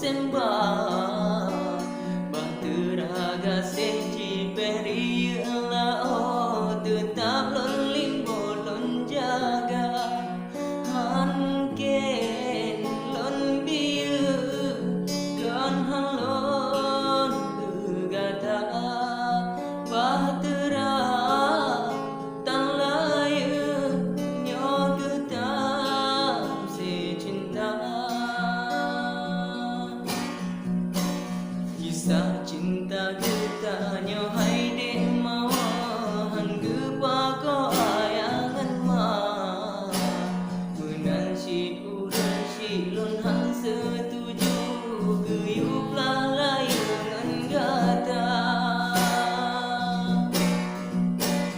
sembah bahtera gasih ciperi lao tetap lon limbo lon jaga han ken lon biu kan halon gata bahtera tan layu nyo getam si cinta. Kisah cinta kita nyo hai dek mawahan gepa ko ayangan ma menan si uran si lon han setuju geyup lah layangan gata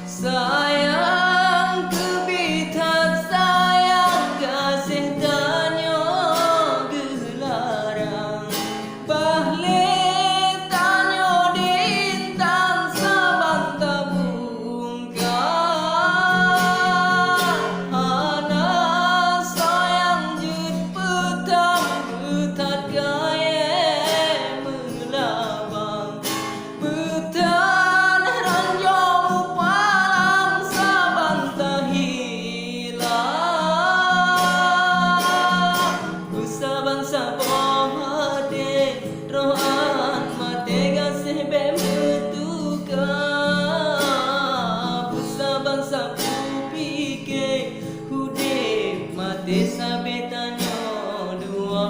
sayang kebitat sayang kasih tanyo gelarang bahle desa betanyo dua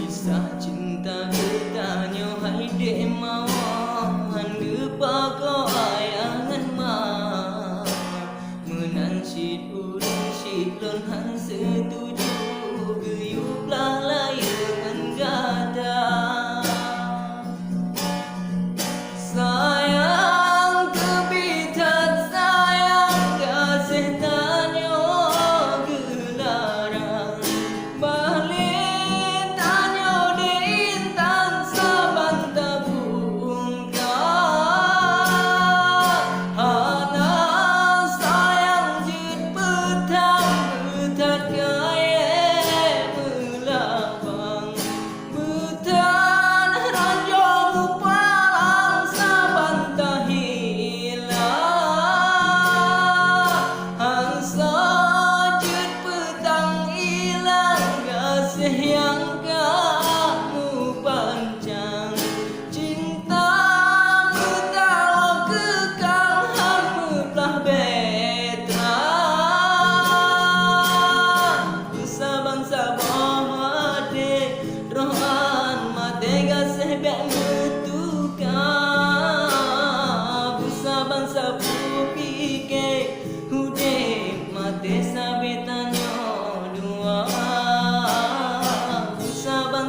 kisah cinta kita nyo hai dek mawahan gepa ko ayangan ma menan si urang si lon han setuju geyup lah layangan gada sayang kebitat sayang kasih tanyo gelarang balik yang kamu panjang cintamu kalau kekal hamutlah betra sabang sabah de rohan mate gaseh bek metuka sabang sabu pike hude mate sabetanyo dua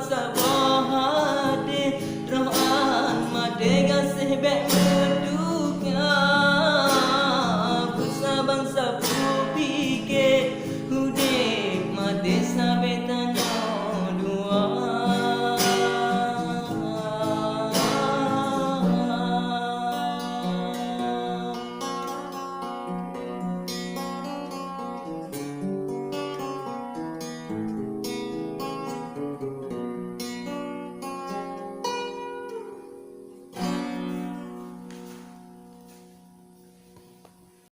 sabah de rohan mate gaseh bek